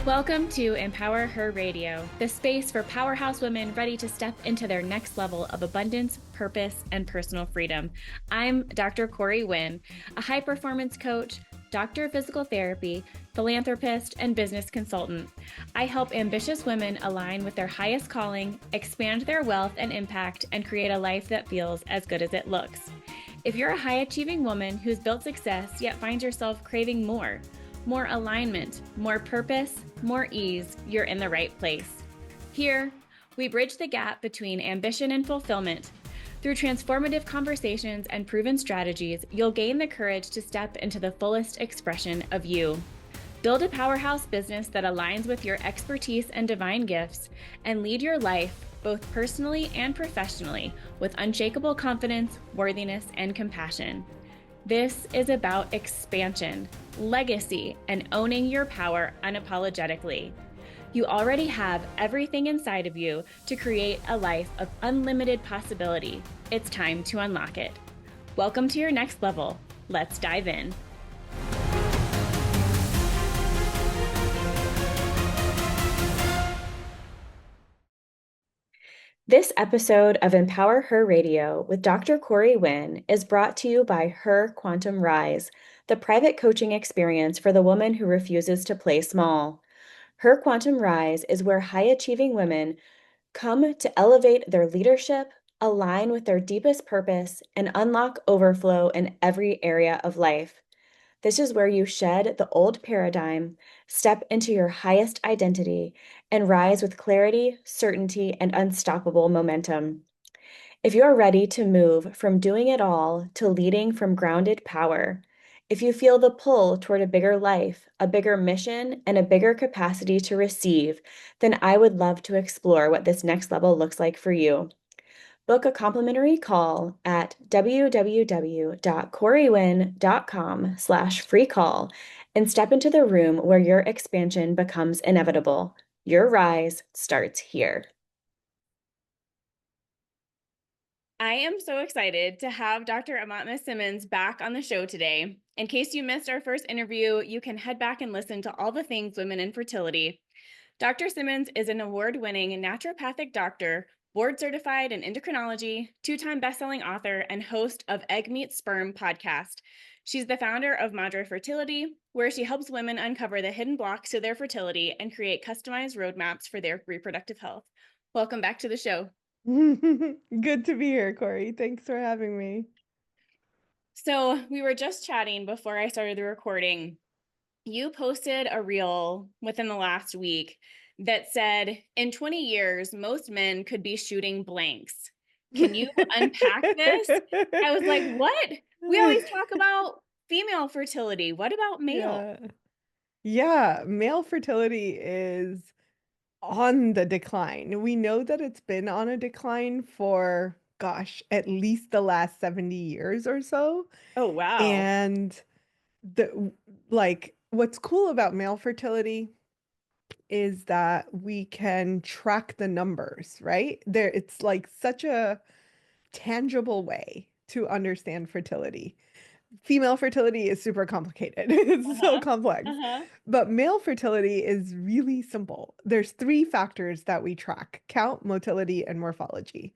Welcome to Empower Her Radio, the space for powerhouse women ready to step into their next level of abundance, purpose, and personal freedom. I'm Dr. Corey Winn, a high performance coach, doctor of physical therapy, philanthropist, and business consultant. I help ambitious women align with their highest calling, expand their wealth and impact, and create a life that feels as good as it looks. If you're a high achieving woman who's built success yet finds yourself craving more alignment, more purpose, more ease, you're in the right place. Here, we bridge the gap between ambition and fulfillment. Through transformative conversations and proven strategies, you'll gain the courage to step into the fullest expression of you. Build a powerhouse business that aligns with your expertise and divine gifts, and lead your life, both personally and professionally, with unshakable confidence, worthiness, and compassion. This is about expansion, legacy, and owning your power unapologetically. You already have everything inside of you to create a life of unlimited possibility. It's time to unlock it. Welcome to your next level. Let's dive in. This episode of Empower Her Radio with Dr. Corey Winn is brought to you by Her Quantum Rise, the private coaching experience for the woman who refuses to play small. Her Quantum Rise is where high-achieving women come to elevate their leadership, align with their deepest purpose, and unlock overflow in every area of life. This is where you shed the old paradigm, step into your highest identity, and rise with clarity, certainty, and unstoppable momentum. If you are ready to move from doing it all to leading from grounded power, if you feel the pull toward a bigger life, a bigger mission, and a bigger capacity to receive, then I would love to explore what this next level looks like for you. Book a complimentary call at www.corywin.com/free call and step into the room where your expansion becomes inevitable. Your rise starts here. I am so excited to have Dr. Aumatma Simmons back on the show today. In case you missed our first interview, you can head back and listen to all the things women in fertility. Dr. Simmons is an award-winning naturopathic doctor, board-certified in endocrinology, two-time best-selling author, and host of Egg Meets Sperm podcast. She's the founder of Madre Fertility, where she helps women uncover the hidden blocks to their fertility and create customized roadmaps for their reproductive health. Welcome back to the show. Good to be here, Corey. Thanks for having me. So we were just chatting before I started the recording. You posted a reel within the last week that said, in 20 years, most men could be shooting blanks. Can you unpack this? I was like, what? We always talk about female fertility. What about male? Yeah, male fertility is on the decline. We know that it's been on a decline for, gosh, at least the last 70 years or so. Oh, wow. And what's cool about male fertility is that we can track the numbers, right? It's like such a tangible way to understand fertility. Female fertility is super complicated. It's so complex. But male fertility is really simple. There's three factors that we track: count, motility, and morphology.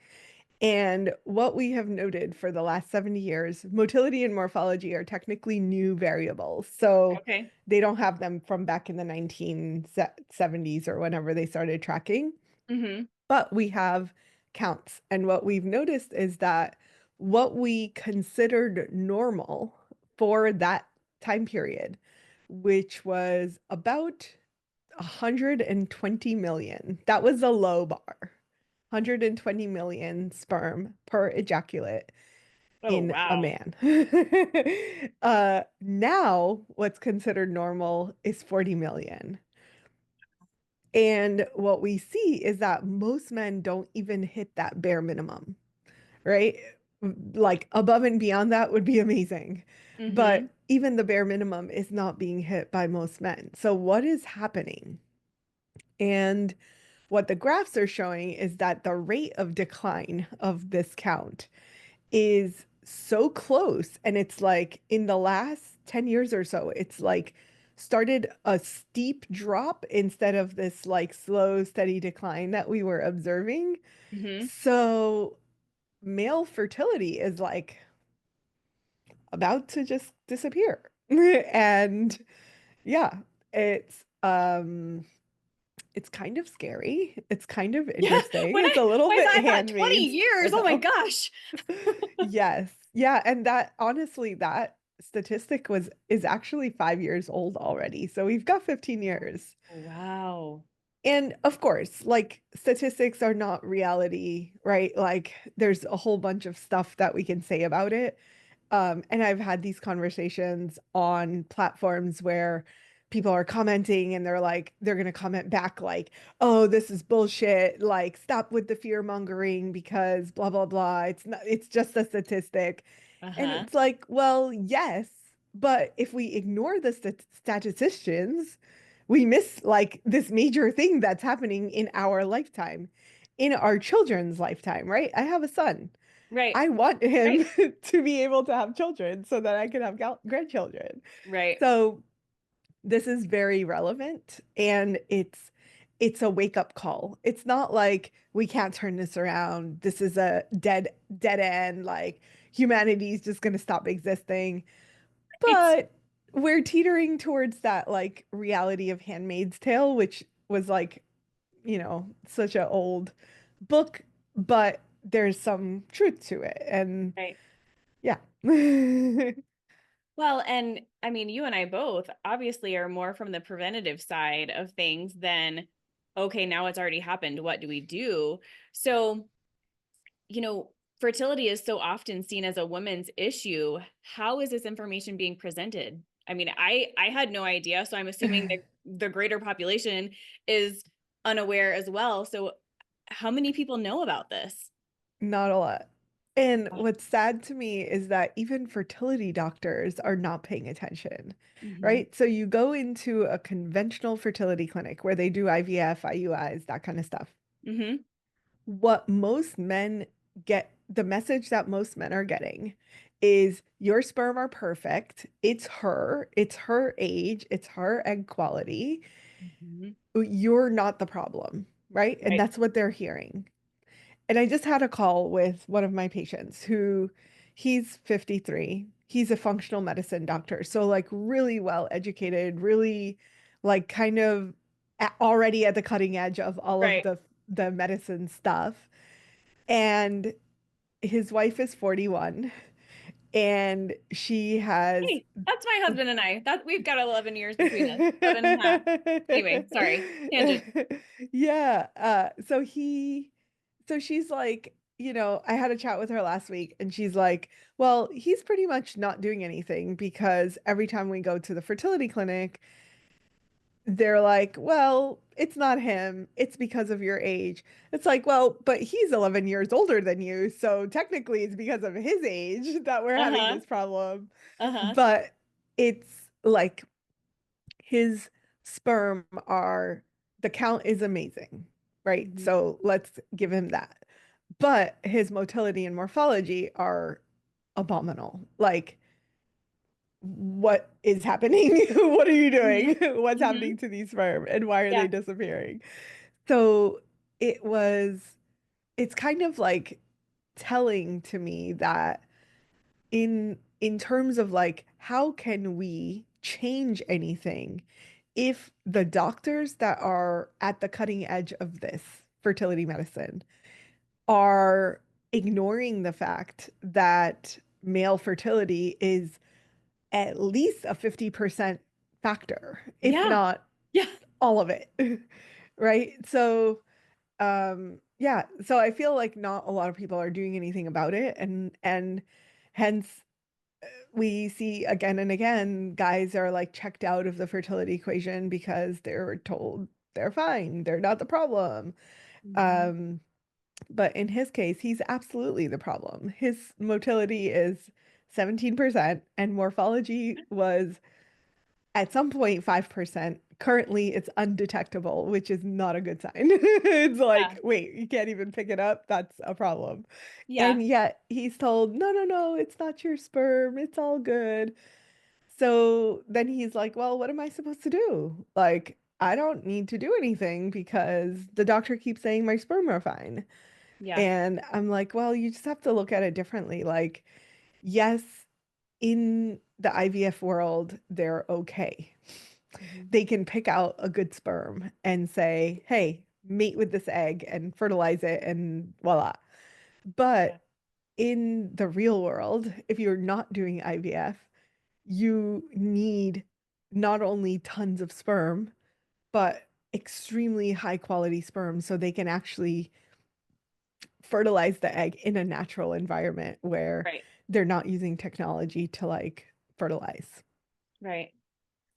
And what we have noted for the last 70 years, motility and morphology are technically new variables. So they don't have them from back in the 1970s or whenever they started tracking. But we have counts. And what we've noticed is that what we considered normal for that time period, which was about 120 million, that was a low bar. 120 million sperm per ejaculate in a man. Now, what's considered normal is 40 million. And what we see is that most men don't even hit that bare minimum, right? Like above and beyond that would be amazing. But even the bare minimum is not being hit by most men. So what is happening? And what the graphs are showing is that the rate of decline of this count is so close. And it's like in the last 10 years or so, it's like started a steep drop instead of this like slow, steady decline that we were observing. Hmm. So male fertility is like about to just disappear. And yeah, it's um it's kind of scary. It's kind of Yeah. interesting. It's a little When bit I thought 20 Handmaid's years, oh my Tale. gosh. Yes. Yeah, and that honestly that statistic was is actually 5 years old already. So we've got 15 years. Wow. And of course, like statistics are not reality, right? Like there's a whole bunch of stuff that we can say about it. And I've had these conversations on platforms where people are commenting and they're like, they're going to comment back like, oh, this is bullshit. Like, stop with the fear mongering because blah, blah, blah. It's not, it's just a statistic. And Uh-huh. it's like, well, yes, but if we ignore the statisticians, we miss like this major thing that's happening in our lifetime, in our children's lifetime, right? I have a son. Right. I want Right. him to be able to have children so that I can have grandchildren. Right. So this is very relevant and it's a wake-up call. It's not like we can't turn this around. This is a dead end, like humanity's just going to stop existing. It's But we're teetering towards that like reality of Handmaid's Tale, which was like, such an old book, but there's some truth to it. And right. yeah. Well, and I mean, you and I both obviously are more from the preventative side of things than, okay, now it's already happened. What do we do? So, fertility is so often seen as a woman's issue. How is this information being presented? I mean, I had no idea, so I'm assuming that the greater population is unaware as well. So, how many people know about this? Not a lot. And what's sad to me is that even fertility doctors are not paying attention, Mm-hmm. right? So you go into a conventional fertility clinic where they do IVF, IUIs, that kind of stuff. Mm-hmm. What most men get, the message that most men are getting is your sperm are perfect. It's her age, it's her egg quality. Mm-hmm. You're not the problem, right? And Right. that's what they're hearing. And I just had a call with one of my patients who he's 53. He's a functional medicine doctor. So like really well educated, really like kind of already at the cutting edge of all of Right. the medicine stuff. And his wife is 41 and she has Hey, that's my husband and I. That we've got 11 years between us. 11 and a half. Anyway, sorry. Tangent. Yeah. So she's like, I had a chat with her last week and she's like, well, he's pretty much not doing anything because every time we go to the fertility clinic, they're like, well, it's not him. It's because of your age. It's like, well, but he's 11 years older than you. So technically it's because of his age that we're having Uh-huh. this problem. Uh-huh. But it's like his sperm are, the count is amazing, right? Mhm. So let's give him that. But his motility and morphology are abominable. Like, what is happening? What are you Mhm. doing? What's Mhm. happening to these sperm and why are they Yeah. disappearing? So it was, it's kind of like telling to me that in terms of like how can we change anything if the doctors that are at the cutting edge of this fertility medicine are ignoring the fact that male fertility is at least a 50% factor, if Yeah. not Yeah. all of it. Right? So yeah, so I feel like not a lot of people are doing anything about it and hence we see again and again guys are like checked out of the fertility equation because they're told they're fine, they're not the problem. Mhm. Um, but in his case, he's absolutely the problem. His motility is 17% and morphology was at some point 5%. Currently, it's undetectable, which is not a good sign. It's Yeah. like, wait, you can't even pick it up. That's a problem. Yeah. And yet he's told, no, no, no, it's not your sperm. It's all good. So then he's like, well, what am I supposed to do? Like, I don't need to do anything because the doctor keeps saying my sperm are fine. Yeah. And I'm like, well, you just have to look at it differently. Like, yes, in the IVF world, they're okay. Hmm. They can pick out a good sperm and say, hey, mate with this egg and fertilize it and voila. Yeah. But in the real world, if you're not doing IVF, you need not only tons of sperm, but extremely high quality sperm so they can actually fertilize the egg in a natural environment where Right. they're not using technology to like fertilize. Right.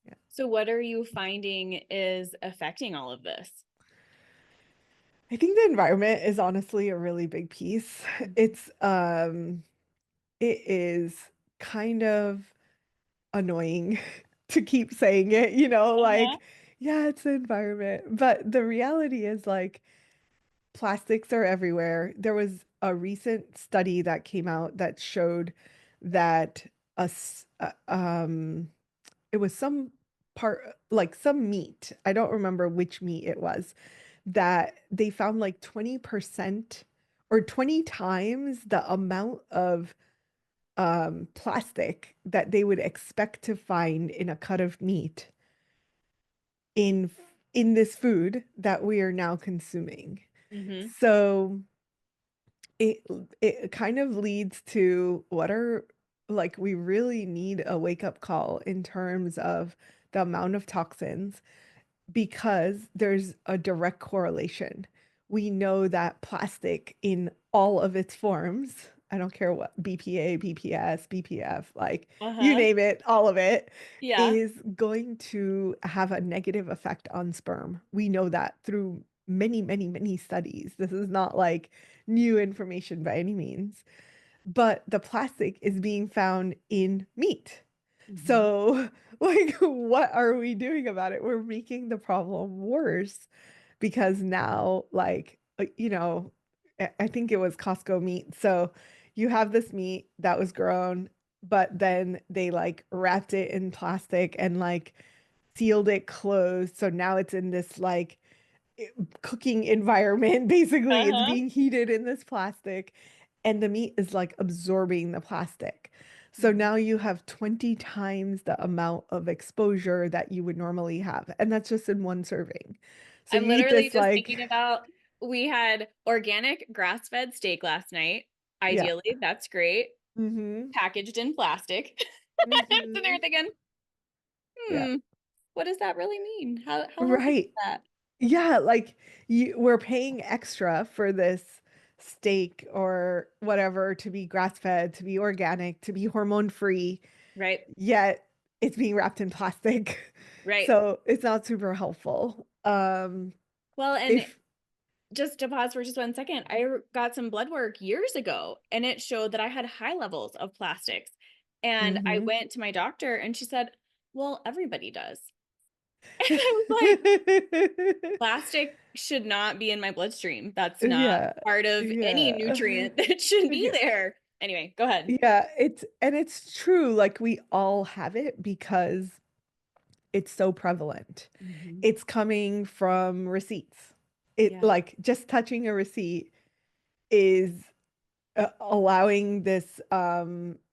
Yeah. So what are you finding is affecting all of this? I think the environment is honestly a really big piece. It's it is kind of annoying to keep saying it, Uh-huh. like yeah, it's the environment. But the reality is like plastics are everywhere. There was a recent study that came out that showed that it was some part like some meat. I don't remember which meat it was that they found like 20% or 20 times the amount of plastic that they would expect to find in a cut of meat in in this food that we are now consuming. Hmm. So it it kind of leads to what are like we really need a wake up call in terms of the amount of toxins because there's a direct correlation. We know that plastic in all of its forms, I don't care what BPA, BPS, BPF, like you Uh-huh. name it, all of it Yeah. is going to have a negative effect on sperm. We know that through many, many, many studies. This is not like new information by any means, but the plastic is being found in meat. Hmm. So, like, what are we doing about it? We're making the problem worse because now, like, I think it was Costco meat. So you have this meat that was grown, but then they like wrapped it in plastic and like sealed it closed. So now it's in this like cooking environment. Basically, it's Uh-huh. being heated in this plastic, and the meat is like absorbing the plastic. So Mhm. now you have 20 times the amount of exposure that you would normally have. And that's just in one serving. So I'm you eat literally this just like, thinking about we had organic grass-fed steak last night. yeah. Ideally, that's great. Mm-hmm. Packaged in plastic. Sitting Mm-hmm. there thinking, Yeah. what does that really mean? How healthy is Right. that? Yeah, like we're paying extra for this steak or whatever to be grass-fed, to be organic, to be hormone-free, Right. yet it's being wrapped in plastic. Right. So it's not super helpful. Well, and If just to pause for just 1 second, got some blood work years ago and it showed that I had high levels of plastics. And I Mhm. went to my doctor and she said, well, everybody does. And I was like, plastic should not be in my bloodstream. That's not Yeah. part of any Yeah. nutrient that should be Yeah. there. Anyway, go ahead. Yeah, it's true. Like we all have it because it's so prevalent. Hmm. It's coming from receipts. It Yeah. like just touching a receipt is allowing this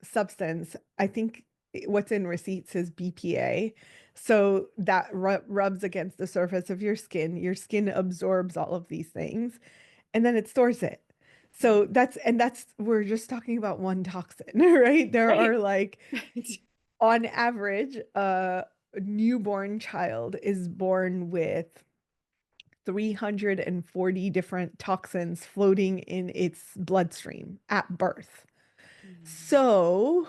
substance. I think what's in receipts is BPA. So that rubs against the surface of your skin. Your skin absorbs all of these things and then it stores it. So Mhm. that's we're just talking about one toxin, right? There Right. are like on average, a newborn child is born with 340 different toxins floating in its bloodstream at birth. Mhm. So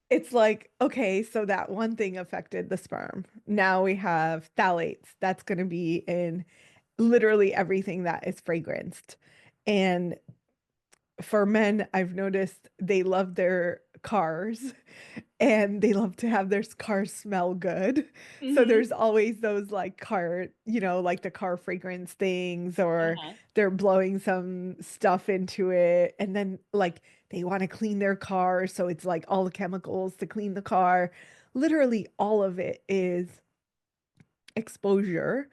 it's like, okay, so that one thing affected the sperm. Now we have phthalates. That's going to be in literally everything that is fragranced. And for men, I've noticed they love their cars and they love to have their cars smell good. So Hmm. there's always those like car, like the car fragrance things, or Uh-huh. they're blowing some stuff into it. And then like they want to clean their car. So it's like all the chemicals to clean the car. literally all of it is exposure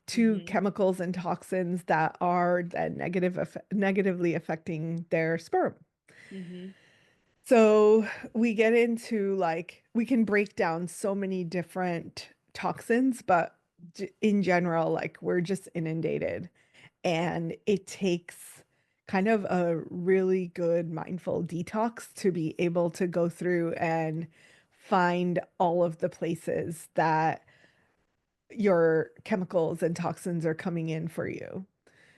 to Mm-hmm. chemicals and toxins that are then negatively affecting their sperm. Mm-hmm. So we get into like, we can break down so many different toxins, but in general, like we're just inundated. And it takes kind of a really good mindful detox to be able to go through and find all of the places that your chemicals and toxins are coming in for you.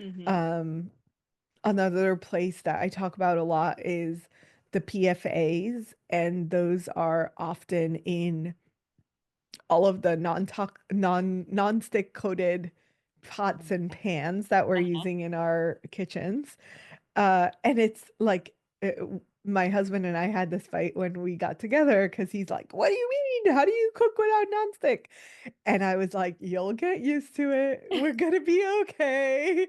Mm-hmm. Um, Another place that I talk about a lot is the PFAs, and those are often in all of the non-stick coated pots and pans that we're Uh-huh. using in our kitchens. And it's like my husband and I had this fight when we got together because he's like, "What do you mean? How do you cook without nonstick?" And I was like, "You'll get used to it. We're gonna be okay."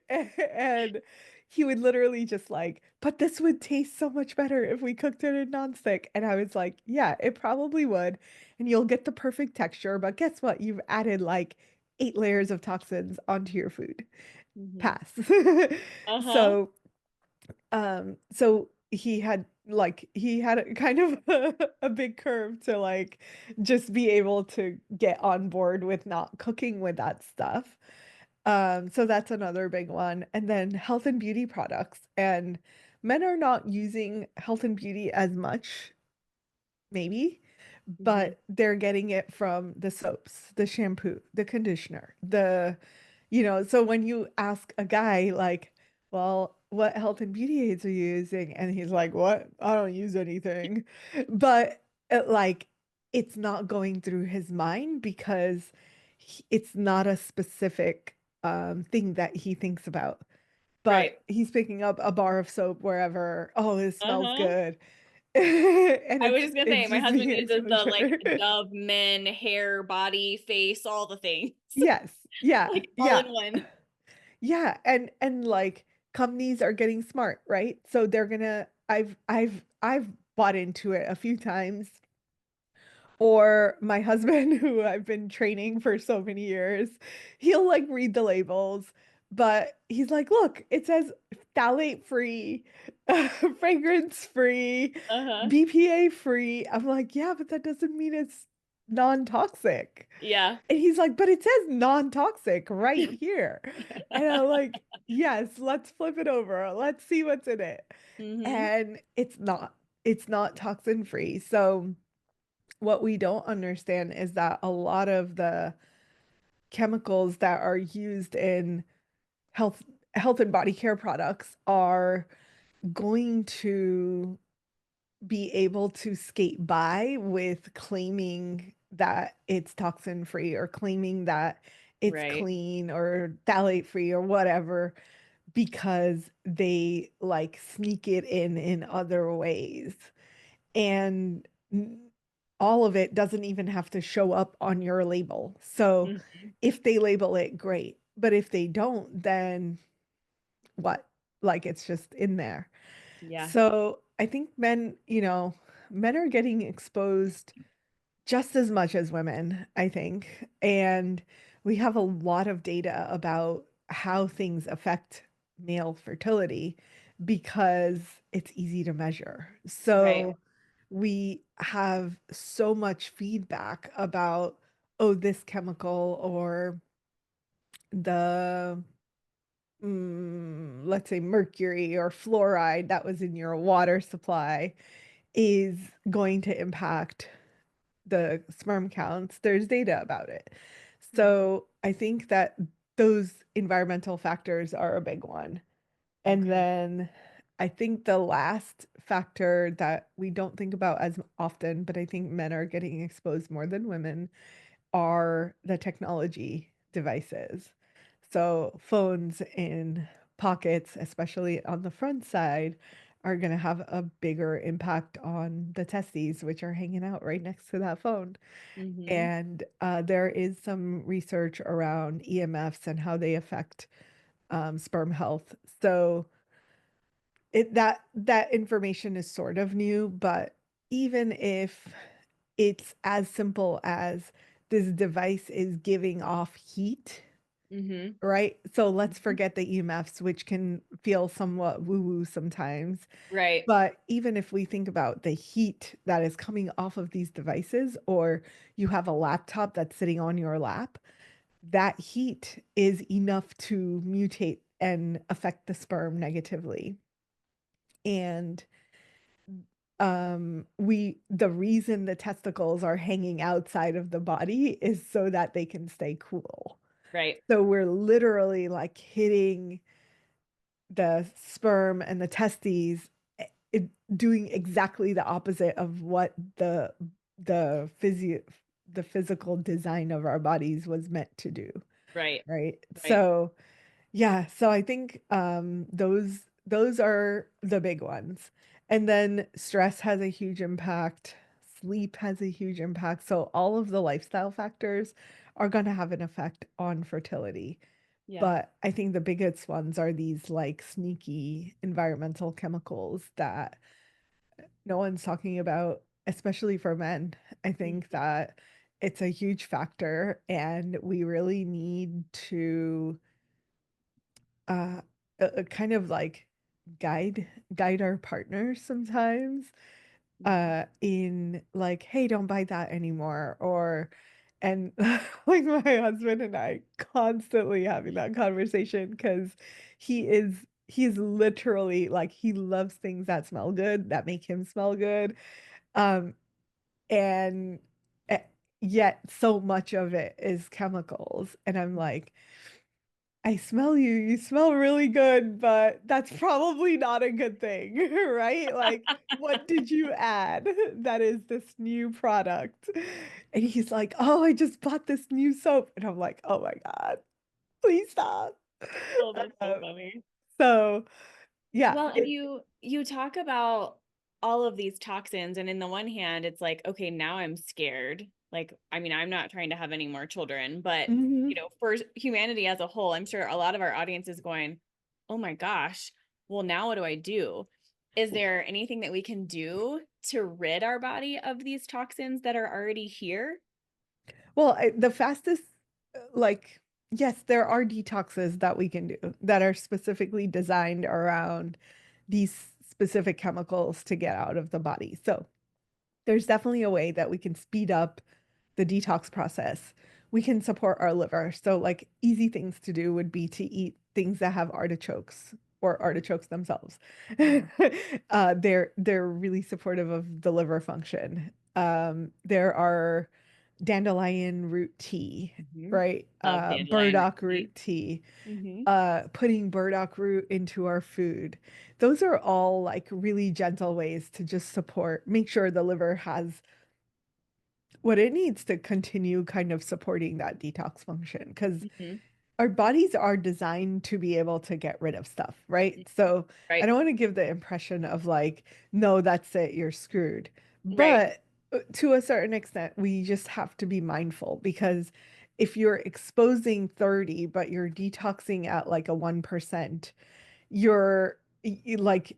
And he would literally just like, "But this would taste so much better if we cooked it in nonstick." And I was like, "Yeah, it probably would. And you'll get the perfect texture. But guess what? You've added like 8 layers of toxins onto your food. Mm-hmm. Pass." Uh-huh. So so he had a kind of a big curve to like just be able to get on board with not cooking with that stuff. So that's another big one. And then health and beauty products. And men are not using health and beauty as much, maybe, Mm-hmm. but they're getting it from the soaps, the shampoo, the conditioner, so when you ask a guy like, well, what health and beauty aids are you using? And he's like, what? I don't use anything. But like, it's not going through his mind because it's not a specific thing that he thinks about. Right. But he's picking up a bar of soap wherever, oh, it smells Uh-huh. good. And I was it's just gonna say it's my just the husband uses the like exposure. Dove men hair, body, face, all the things. Yes. Yeah. Like all in Yeah. one. Yeah. And like companies are getting smart, right? So they're gonna I've bought into it a few times. Or my husband, who I've been training for so many years, he'll like read the labels, but he's like, look, it says phthalate free, fragrance free, Uh-huh. BPA free. I'm like, yeah, but that doesn't mean it's non-toxic. Yeah. And he's like, but it says non-toxic right here. And I'm like, yes, let's flip it over. Let's see what's in it. Mm-hmm. And it's not toxin free. So what we don't understand is that a lot of the chemicals that are used in health health and body care products are going to be able to skate by with claiming that it's toxin free or claiming that it's Right. clean or phthalate free or whatever because they like sneak it in other ways. And all of it doesn't even have to show up on your label. So Mm-hmm. if they label it, great. But if they don't, then what? Like it's just in there. Yeah. So I think men are getting exposed just as much as women, I think. And we have a lot of data about how things affect male fertility because it's easy to measure. Right. So we have so much feedback about, oh, this chemical or the, let's say mercury or fluoride that was in your water supply is going to impact the sperm counts. There's data about it. Mm-hmm. So I think that those environmental factors are a big one. And Okay. then I think the last factor that we don't think about as often, but I think men are getting exposed more than women, are the technology devices. So phones in pockets, especially on the front side, are going to have a bigger impact on the testes, which are hanging out right next to that phone. Mm-hmm. And there is some research around EMFs and how they affect sperm health. So that information is sort of new, but even if it's as simple as this device is giving off heat, Mm-hmm. right? So let's Mm-hmm. forget the EMFs, which can feel somewhat woo-woo sometimes. Right. But even if we think about the heat that is coming off of these devices, or you have a laptop that's sitting on your lap, that heat is enough to mutate and affect the sperm negatively. And the reason the testicles are hanging outside of the body is so that they can stay cool. Right. So we're literally like hitting the sperm and the testes, it, doing exactly the opposite of what the physio the physical design of our bodies was meant to do, Right. right? Right. So yeah, so I think those are the big ones. And then stress has a huge impact, sleep has a huge impact. So all of the lifestyle factors are going to have an effect on fertility. Yeah. But I think the biggest ones are these like sneaky environmental chemicals that no one's talking about, especially for men. I think Mhm. that it's a huge factor, and we really need to uh, kind of like guide our partners sometimes Mhm. in like, hey, don't buy that anymore, or and like my husband and I constantly having that conversation because he's literally like he loves things that smell good, that make him smell good. Um and eh, Yet so much of it is chemicals, and I'm like, I smell you. You smell really good, but that's probably not a good thing, right? Like, what did you add that is this new product? And he's like, oh, I just bought this new soap. And I'm like, oh my God, please stop. Oh, that's so Um, funny. so, yeah, Well, and you talk about all of these toxins, and in the one hand, it's like, okay, now I'm scared. Like, I mean, I'm not trying to have any more children, but mhm. for humanity as a whole, I'm sure a lot of our audience is going, "Oh my gosh, well, now what do I do?" Is there anything that we can do to rid our body of these toxins that are already here? Well, the fastest, like, yes, there are detoxes that we can do that are specifically designed around these specific chemicals to get out of the body. So there's definitely a way that we can speed up the detox process. We can support our liver. So, like, easy things to do would be to eat things that have artichokes or artichokes themselves. They're really supportive of the liver function. There are dandelion root tea, Mhm. right? Love dandelion Burdock root. root tea, Mm-hmm. putting burdock root into our food. Those are all like really gentle ways to just support, make sure the liver has what it needs to continue kind of supporting that detox function. Because Mm-hmm. our bodies are designed to be able to get rid of stuff, right? So I Right. don't want to give the impression of like, no, that's it, you're screwed. Right. But to a certain extent, we just have to be mindful because if you're exposing 30, but you're detoxing at like a 1%, you're like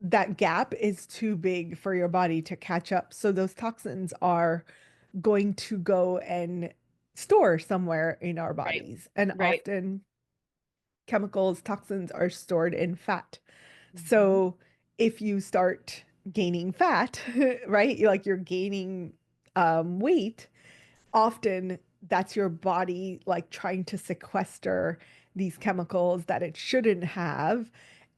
that gap is too big for your body to catch up. So those toxins are going to go and store somewhere in our Right. bodies. And Right. often chemicals, toxins are stored in fat. Mm-hmm. So if you start gaining fat, right? You're gaining weight, often that's your body like trying to sequester these chemicals that it shouldn't have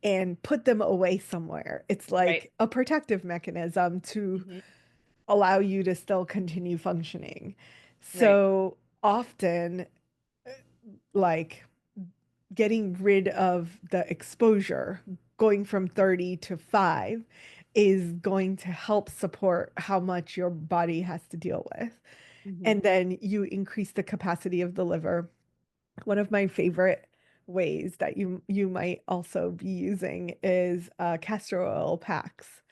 and put them away somewhere. It's Right. like a protective mechanism to Mm-hmm. allow you to still continue functioning. Right. So often, like getting rid of the exposure, going from 30 to 5, is going to help support how much your body has to deal with. Mm-hmm. And then you increase the capacity of the liver. One of my favorite ways that you might also be using is castor oil packs.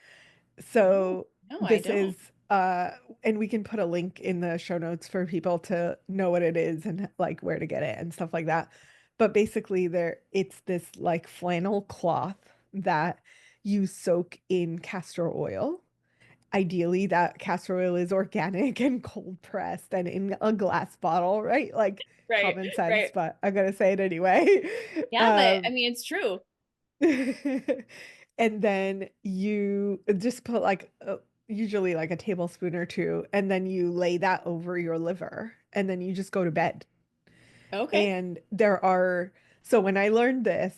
Oh, So no, I this don't. is and we can put a link in the show notes for people to know what it is and like where to get it and stuff like that. But basically it's this like flannel cloth that you soak in castor oil, ideally that castor oil is organic and cold pressed and in a glass bottle, right? Like Right, common sense, right. but I'm gonna say it anyway. Yeah, but I mean, it's true. And then you just put like usually like a tablespoon or two, and then you lay that over your liver, and then you just go to bed. Okay. And so when I learned this,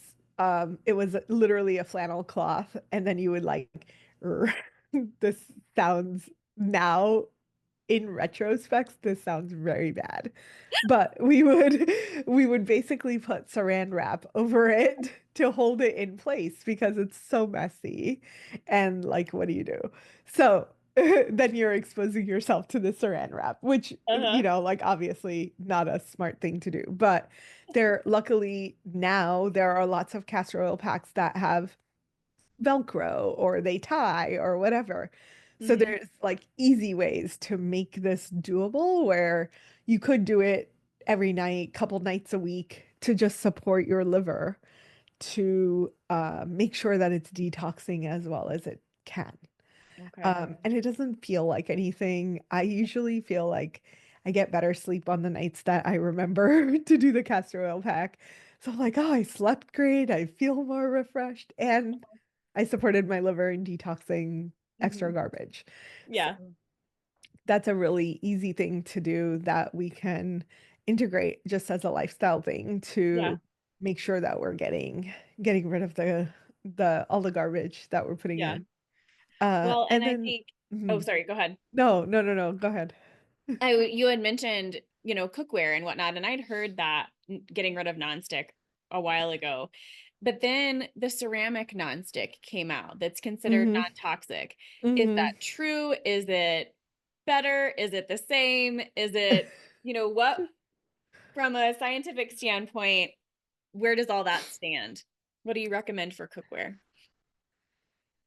it was literally a flannel cloth, and then you would like, this sounds now in retrospect, this sounds very bad. But we would basically put saran wrap over it to hold it in place because it's so messy. And like, what do you do? So then you're exposing yourself to the saran wrap, which, Uh-huh. like obviously not a smart thing to do. But luckily now there are lots of castor oil packs that have Velcro or they tie or whatever. So Hmm. there's like easy ways to make this doable where you could do it every night, couple nights a week to just support your liver to make sure that it's detoxing as well as it can. Okay. And it doesn't feel like anything. I usually feel like I get better sleep on the nights that I remember to do the castor oil pack. So I'm like, oh, I slept great. I feel more refreshed. And I supported my liver in detoxing extra Hmm. garbage. So Yeah. that's a really easy thing to do that we can integrate just as a lifestyle thing Yeah. to make sure that we're getting rid of the all the garbage that we're putting Yeah. in. Well, and And I then think, oh, mhm. sorry, go ahead. No, no, no, no, go ahead. You had mentioned, cookware and whatnot, and I'd heard that getting rid of nonstick a while ago. But then the ceramic nonstick came out that's considered Hmm. non-toxic. Is Hmm. that true? Is it better? Is it the same? Is it, what from a scientific standpoint, where does all that stand? What do you recommend for cookware?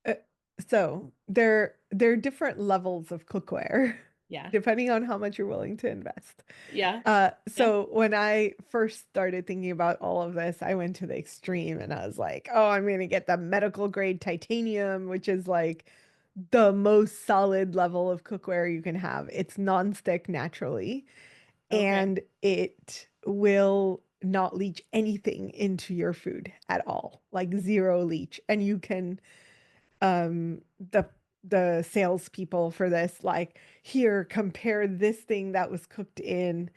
Uh, So there are different levels of cookware, Yeah. depending on how much you're willing to invest. Yeah. Yeah. So when I first started thinking about all of this, I went to the extreme and I was like, oh, I'm gonna get the medical grade titanium, which is like the most solid level of cookware you can have. It's nonstick naturally, Okay. and it will not leach anything into your food at all, like zero leach. And you can um the the salespeople for this like here compare this thing that was cooked in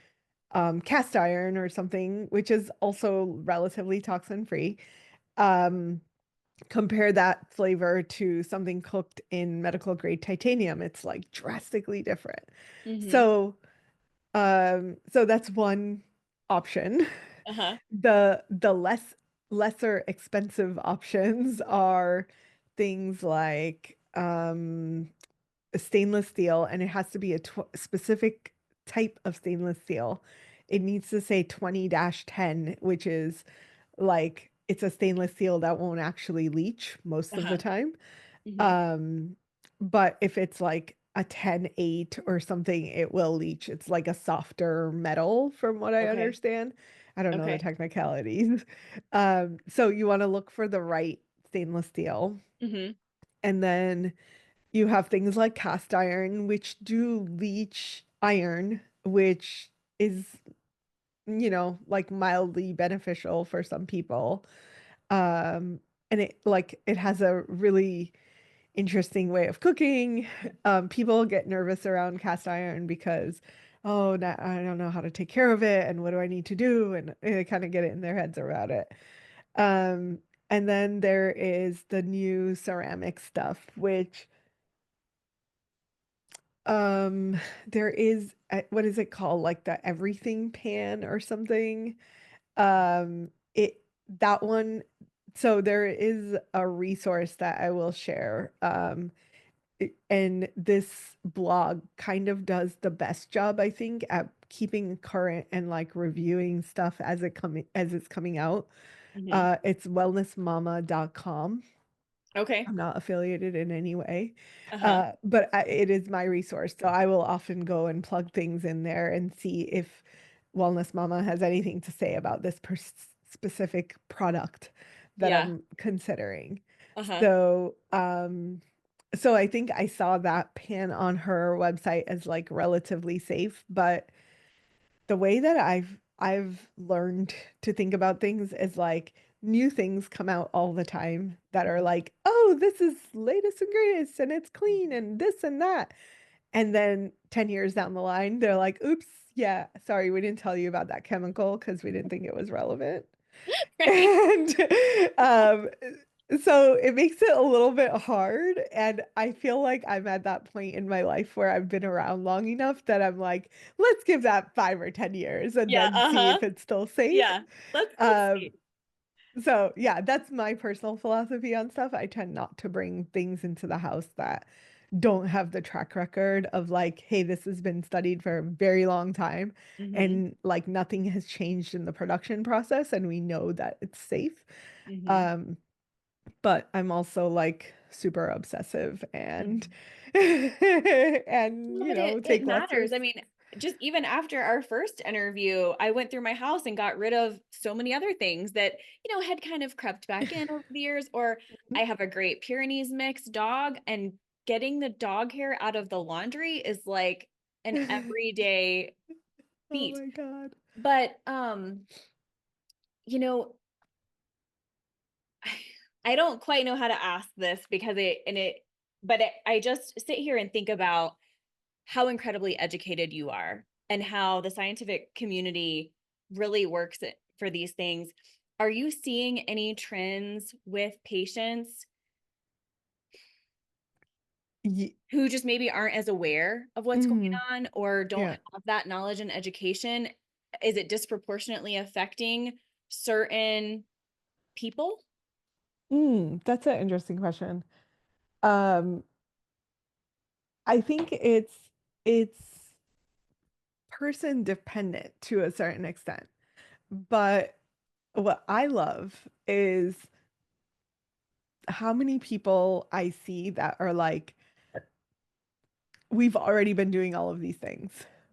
cast iron or something, which is also relatively toxin free. um Compare that flavor to something cooked in medical grade titanium, it's like drastically different. Mm-hmm. So that's one option. Uh-huh. The lesser expensive options are things like stainless steel, and it has to be a specific type of stainless steel. It needs to say 20-10, which is like it's a stainless steel that won't actually leach most of the Uh-huh. time. Mm-hmm. Um, but if it's like a 10-8 or something, it will leach. It's like a softer metal, from what I Okay. understand. I don't know the Okay. technicalities. So you want to look for the right stainless steel. Mm-hmm. And then you have things like cast iron, which do leach iron, which is, like mildly beneficial for some people. And it has a really interesting way of cooking. People get nervous around cast iron because, oh, I don't know how to take care of it, and what do I need to do? And they kind of get it in their heads about it. Um, and then there is the new ceramic stuff, which um there is what is it called? Like the everything pan or something. It that one, so there is a resource that I will share. And this blog kind of does the best job, I think, at keeping current and like reviewing stuff as it's coming out. Mm-hmm. It's wellnessmama.com. Okay. I'm not affiliated in any way, Uh-huh. but it is my resource. So I will often go and plug things in there and see if Wellness Mama has anything to say about this specific product that Yeah. I'm considering. Uh-huh. So, so I think I saw that pan on her website as like relatively safe, but the way that I've learned to think about things is like new things come out all the time that are like, oh, this is latest and greatest and it's clean and this and that. And then 10 years down the line, they're like, oops, yeah, sorry, we didn't tell you about that chemical because we didn't think it was relevant. Right. And um, so it makes it a little bit hard. And I feel like I'm at that point in my life where I've been around long enough that I'm like, let's give that 5 or 10 years and Yeah, then see uh-huh. if it's still safe. Yeah. Let's Um, see. so yeah, that's my personal philosophy on stuff. I tend not to bring things into the house that don't have the track record of like, hey, this has been studied for a very long time Mm-hmm. and like nothing has changed in the production process and we know that it's safe. Mm-hmm. Um, but I'm also like super obsessive and Mm-hmm. and Well, but it take less matters. I risks. mean, just even after our first interview, I went through my house and got rid of so many other things that, had kind of crept back in over the years. Or I have a Great Pyrenees mix dog, and getting the dog hair out of the laundry is like an everyday Oh feat. my God. But you know, I don't quite know how to ask this because I just sit here and think about how incredibly educated you are and how the scientific community really works for these things. Are you seeing any trends with patients Ye who just maybe aren't as aware of what's going mm, on or don't yeah. have that knowledge and education? Is it disproportionately affecting certain people? That's an interesting question. Um, I think it's person dependent to a certain extent. But what I love is how many people I see that are like, we've already been doing all of these things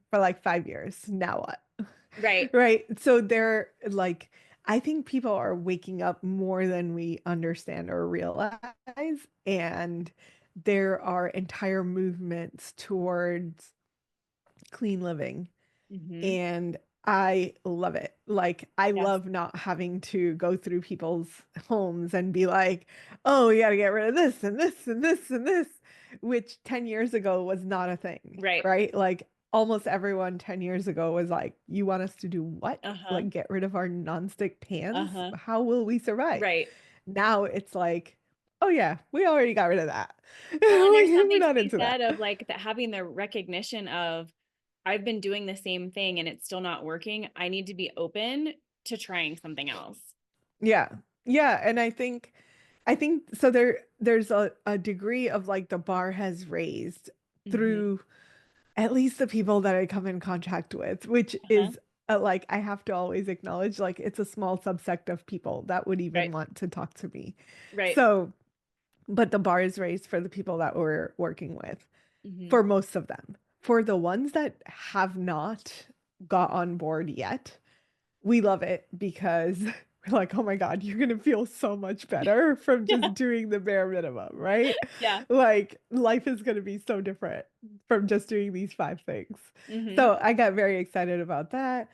for like 5 years. Now what? Right. Right. So they're like, I think people are waking up more than we understand or realize. And there are entire movements towards clean living. Mm-hmm. And I love it. Like, I Yes. love not having to go through people's homes and be like, oh, you got to get rid of this and this and this and this, which 10 years ago was not a thing, Right. right? Like, almost everyone 10 years ago was like, you want us to do what? Uh-huh. Like, get rid of our nonstick pans? Uh-huh. How will we survive? Right. Now it's like, oh, yeah, we already got rid of that. Well, and there's We're something to not be into that. said of like that having the recognition of I've been doing the same thing and it's still not working. I need to be open to trying something else. Yeah. Yeah, and I think so there's a degree of like the bar has raised Mm-hmm. through at least the people that I come in contact with, which Uh-huh. is like I have to always acknowledge like it's a small subsect of people that would even Right. want to talk to me. Right. So, but the bar is raised for the people that we're working with, Mm-hmm. for most of them. For the ones that have not got on board yet, we love it because we're like, oh my God, you're gonna feel so much better from Yeah. just doing the bare minimum, right? Yeah. Like life is gonna be so different from just doing these 5 things. Mm-hmm. So I got very excited about that.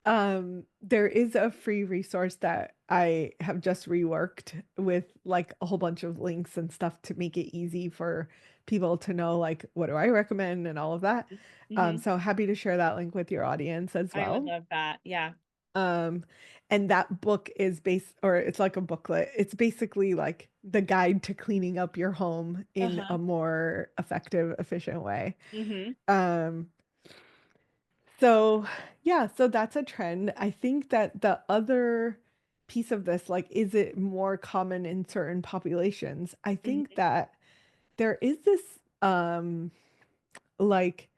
There is a free resource that I have just reworked with like a whole bunch of links and stuff to make it easy for people to know like what do I recommend and all of that. Mm-hmm. So happy to share that link with your audience as I would well. love that. Yeah. Um, and that book is based, or it's like a booklet. It's basically like the guide to cleaning up your home in Uh-huh. a more effective, efficient way. Mm-hmm. Um, so yeah, so that's a trend. I think that the other piece of this, like, is it more common in certain populations? I think Mm-hmm. that there is this, like,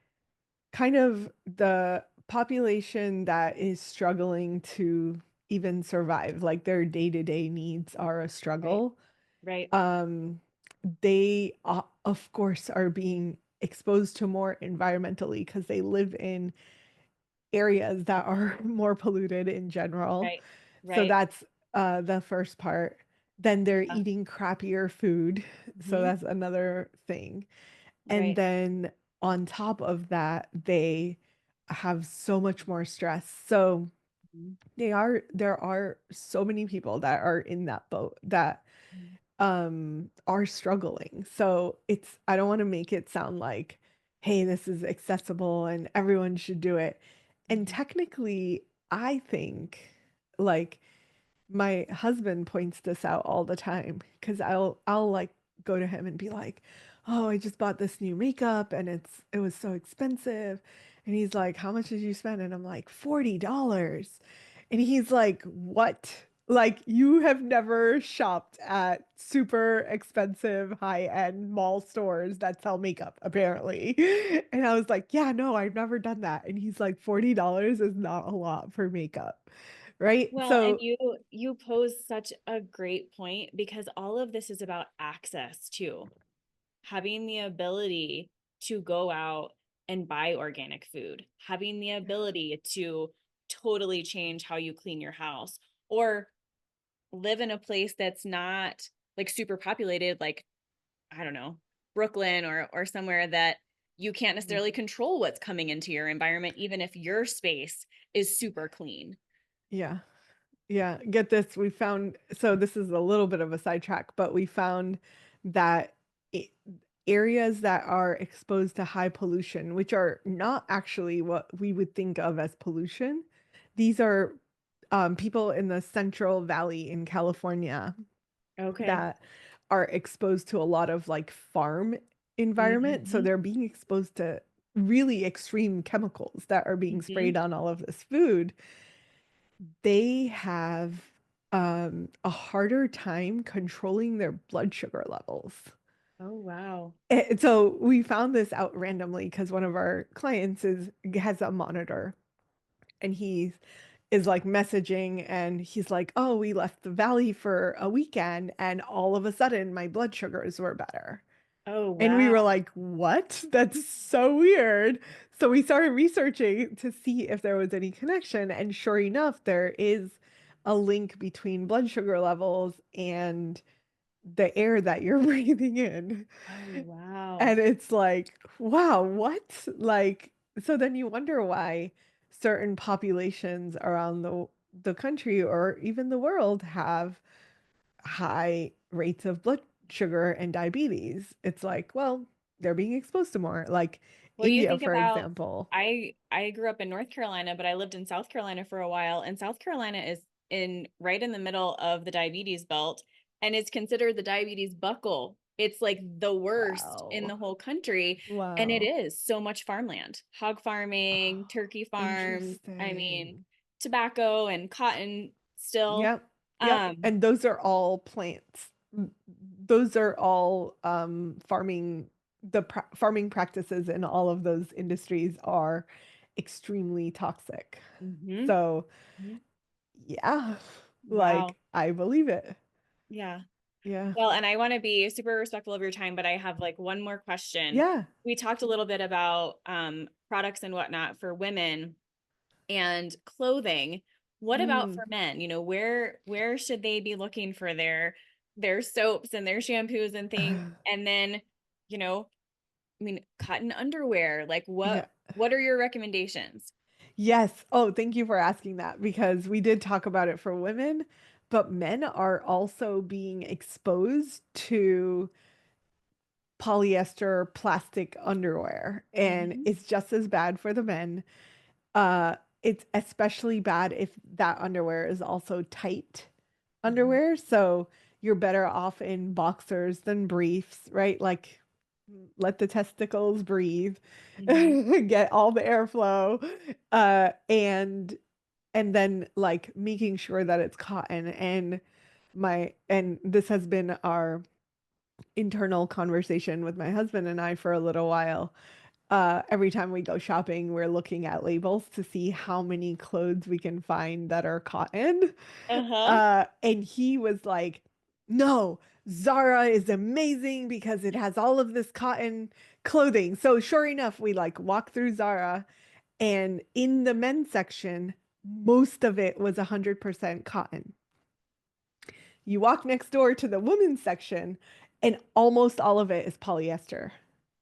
kind of the population that is struggling to even survive, like their day-to-day needs are a Right. struggle. Right. Um, they of course are being exposed to more environmentally because they live in areas that are more polluted in general. Right. So Right. that's the first part. then they're Yeah. eating crappier food. So Hmm. that's another thing. And Right. then on top of that, they have so much more stress. So Mhm. there are so many people that are in that boat that are struggling. So it's I don't want to make it sound like, hey, this is accessible and everyone should do it. And Mhm. technically, I think like my husband points this out all the time because I'll like go to him and be like, "Oh, I just bought this new makeup and it was so expensive." And he's like, "How much did you spend?" And I'm like, $40. And he's like, "What? Like you have never shopped at super expensive high-end mall stores that sell makeup, apparently." And I was like, "Yeah, no, I've never done that." And he's like, $40 is not a lot for makeup. Right? Well, and So you pose such a great point because all of this is about access too. Having the ability to go out and buy organic food, having the ability to totally change how you clean your house or live in a place that's not like super populated, like, I don't know, Brooklyn or somewhere that you can't Mhm. necessarily control what's coming into your environment, even if your space is super clean. Yeah. Yeah. Get this. We found, so this is a little bit of a sidetrack, but we found that I areas that are exposed to high pollution, which are not actually what we would think of as pollution, these are people in the Central Valley in California Okay. that are exposed to a lot of like farm environment. So Mm-hmm. they're being exposed to really extreme chemicals that are being Mm-hmm. sprayed on all of this food. They have a harder time controlling their blood sugar levels. Oh, wow. And so we found this out randomly because one of our clients is has a monitor and he is like messaging and he's like, "Oh, we left the valley for a weekend and all of a sudden my blood sugars were better." Oh, And we wow. were like, "What? That's so weird." So we started researching to see if there was any connection. And sure enough, there is a link between blood sugar levels and the air that you're breathing in. Oh, wow. And it's like, wow, what? Like, so then you wonder why certain populations around the country or even the world have high rates of blood sugar and diabetes. It's like, well, they're being exposed to more. Like Well, you India, think for about example. I grew up in North Carolina, but I lived in South Carolina for a while, and South Carolina is in right in the middle of the diabetes belt and it's considered the diabetes buckle. It's like the worst in Wow. the whole country, and it Wow. is so much farmland, hog farming, Oh, turkey farms, I mean, interesting. tobacco and cotton still. Yep. Yep. Um, And those are all plants. Those are all farming farming practices in all of those industries are extremely toxic. mhm, So, mhm. yeah, Wow. like I believe it. Yeah. Yeah. Well, and I want to be super respectful of your time, but I have like one more question. Yeah. We talked a little bit about products and whatnot for women and clothing. What about Mm. for men? You know, where should they be looking for their soaps and their shampoos and things? And then, you know, I mean, cotton underwear. Like Yeah. what are your recommendations? Yes. Oh, thank you for asking that because we did talk about it for women, but men are also being exposed to polyester plastic underwear, and Hmm. it's just as bad for the men. Uh, it's especially bad if that underwear is also tight Hmm. underwear, so you're better off in boxers than briefs, right? Like let the testicles breathe, Hmm. get all the airflow, and then like making sure that it's cotton. And this has been our internal conversation with my husband and I for a little while. Every time we go shopping, we're looking at labels to see how many clothes we can find that are cotton. Uh-huh. And he was like, no, Zara is amazing because it has all of this cotton clothing. So sure enough, we like walk through Zara, and in the men's section, most of it was 100% cotton. You walk next door to the women's section, and almost all of it is polyester.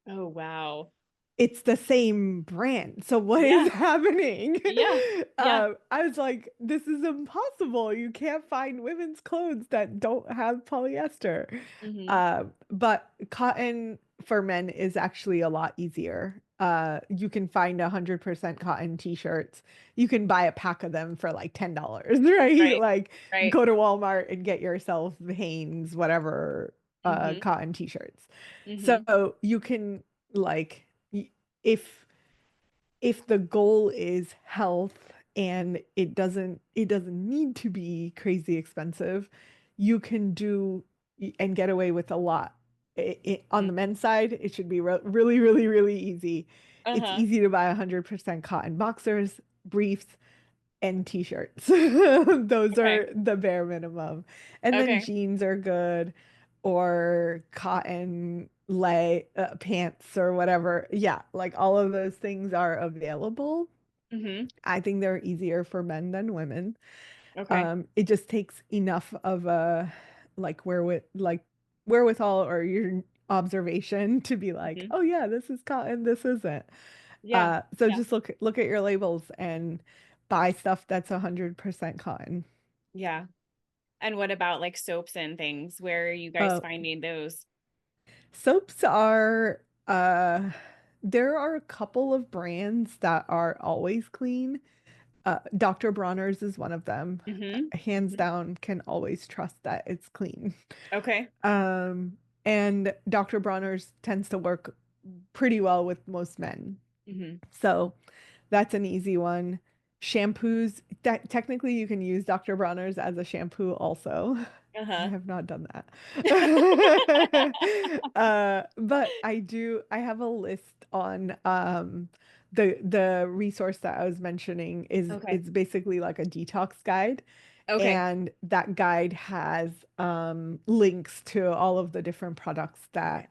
Oh, wow. It's the same brand. So what is Yeah. happening? Yeah. Yeah. I was like, this is impossible. You can't find women's clothes that don't have polyester. Hmm. But cotton for men is actually a lot easier. You can find 100% cotton t-shirts. You can buy a pack of them for like $10, right? Right. Like Right. go to Walmart and get yourself Hanes, whatever, Hmm. cotton t-shirts. Hmm. So you can like if the goal is health and it doesn't need to be crazy expensive, you can do and get away with a lot. On the men's side, it should be really, really, really easy. It's Uh-huh. easy to buy 100% cotton boxers, briefs, and t-shirts. Those Okay. are the bare minimum. And then Okay. jeans are good, or cotton lay pants or whatever. Yeah, like all of those things are available. Hmm. I think they're easier for men than women. Okay. It just takes enough of a wherewithal or your observation to be like, Hmm. oh yeah, this is cotton, this isn't. Yeah. So Yeah. just look at your labels and buy stuff that's 100% cotton. Yeah. And what about like soaps and things? Where are you guys Uh, finding those? Soaps are there are a couple of brands that are always clean. Dr. Bronner's is one of them. Hmm. Hands Hmm. down, can always trust that it's clean. Okay. And Dr. Bronner's tends to work pretty well with most men. Hmm. So that's an easy one. Shampoos, that technically you can use Dr. Bronner's as a shampoo also. I Uh-huh. have not done that. But I have a list on the resource that I was mentioning is Okay. it's basically like a detox guide. Okay. And that guide has links to all of the different products that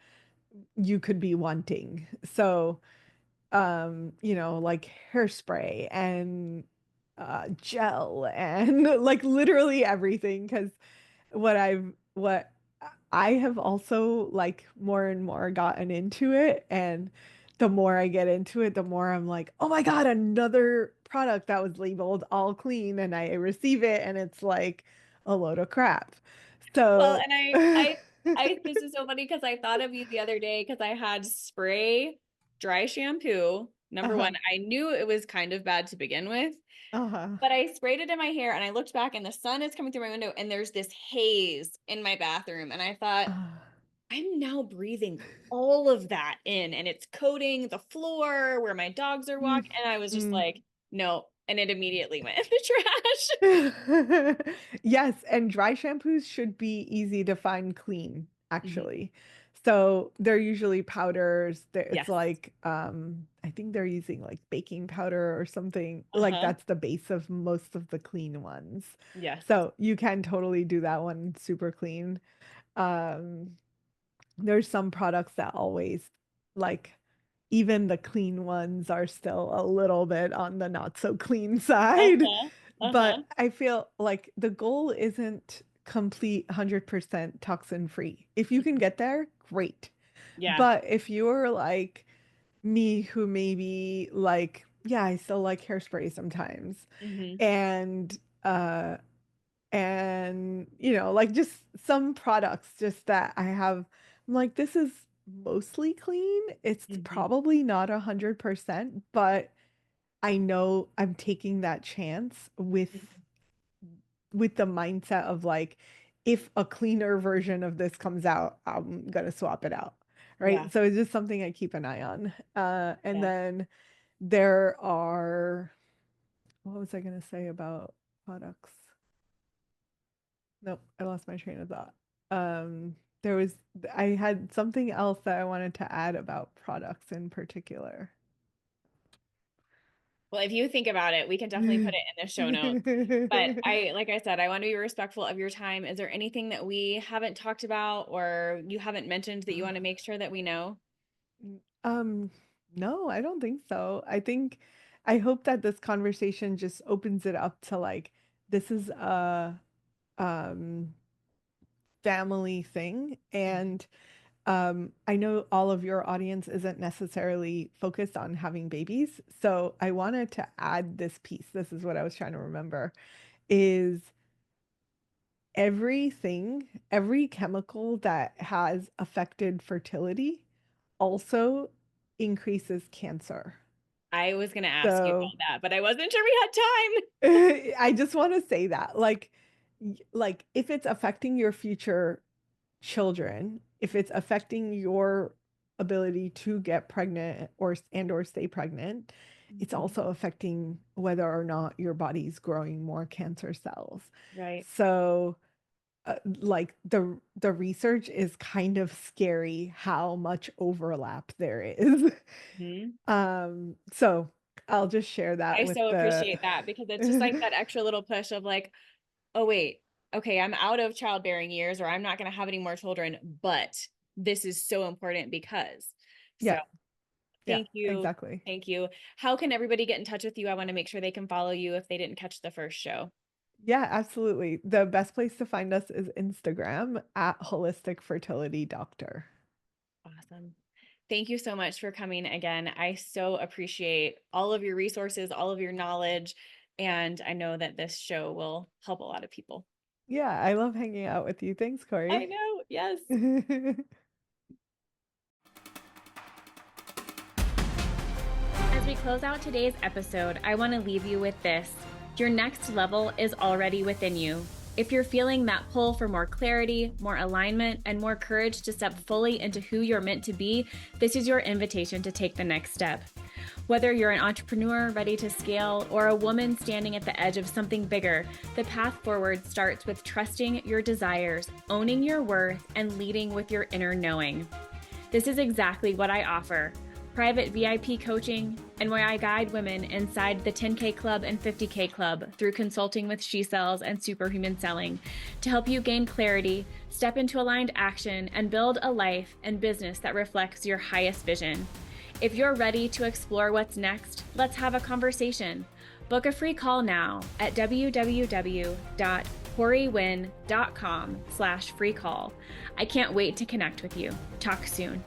Okay. you could be wanting. So like hairspray and gel and like literally everything. Because what I have also like more and more gotten into it, and the more I get into it, the more I'm like, oh my God, another product that was labeled all clean, and I receive it and it's like a load of crap. Well, So and this is so funny because I thought of you the other day because I had spray dry shampoo. Number one, uh-huh, I knew it was kind of bad to begin with, uh-huh. but I sprayed it in my hair and I looked back and the sun is coming through my window and there's this haze in my bathroom. And I thought, uh, I'm now breathing all of that in and it's coating the floor where my dogs are mm, walking. And I was just mm. like, no. And it immediately went in the trash. Yes, and dry shampoos should be easy to find clean, Mhm. actually. So they're usually powders. It's Yes. like I think they're using like baking powder or something. Like Uh-huh. that's the base of most of the clean ones. Yes. So you can totally do that one super clean. Um, there's some products that always like even the clean ones are still a little bit on the not so clean side. Uh-huh. Uh-huh. But I feel like the goal isn't complete 100% toxin free. If you can get there, great. Yeah. But if you're like me, who maybe like, yeah, I still like hairspray sometimes, Hmm. and like just some products just that I'm like, this is mostly clean. It's Hmm. probably not 100%, but I know I'm taking that chance with the mindset of like, if a cleaner version of this comes out, I'm gonna swap it out. Yeah. Right. So it's just something I keep an eye on. And Yeah. then there are, what was I gonna say about products? Nope, I lost my train of thought. There was I had something else that I wanted to add about products in particular. Well, if you think about it, we can definitely put it in the show notes. But like I said, I want to be respectful of your time. Is there anything that we haven't talked about or you haven't mentioned that you want to make sure that we know? Um, no, I don't think so. I hope that this conversation just opens it up to like, this is um family thing. And I know all of your audience isn't necessarily focused on having babies. So I wanted to add this piece. This is what I was trying to remember is everything, every chemical that has affected fertility also increases cancer. I was going to ask you So about that, but I wasn't sure we had time. I just want to say that like if it's affecting your future children, if it's affecting your ability to get pregnant or stay pregnant, it's Mhm. also affecting whether or not your body's growing more cancer cells. Right. So like the research is kind of scary how much overlap there is. Mhm. So I'll just share that I with so the appreciate that because it's just like that extra little push of like, oh, wait, okay, I'm out of childbearing years or I'm not going to have any more children, but this is so important because. So yeah, yeah, thank you. exactly. Thank you. How can everybody get in touch with you? I want to make sure they can follow you if they didn't catch the first show. Yeah, absolutely. The best place to find us is Instagram at Holistic Fertility Doctor. Awesome. Thank you so much for coming again. I so appreciate all of your resources, all of your knowledge, and I know that this show will help a lot of people. Yeah, I love hanging out with you. Thanks, I Corey. know. Yes. As we close out today's episode, I want to leave you with this. Your next level is already within you. If you're feeling that pull for more clarity, more alignment, and more courage to step fully into who you're meant to be, this is your invitation to take the next step. Whether you're an entrepreneur ready to scale or a woman standing at the edge of something bigger, the path forward starts with trusting your desires, owning your worth, and leading with your inner knowing. This is exactly what I offer: private VIP coaching, and where I guide women inside the 10K Club and 50K Club through consulting with She Sells and Superhuman Selling to help you gain clarity, step into aligned action, and build a life and business that reflects your highest vision. If you're ready to explore what's next, let's have a conversation. Book a free call now at www.corywinn.com/free call. I can't wait to connect with you. Talk soon.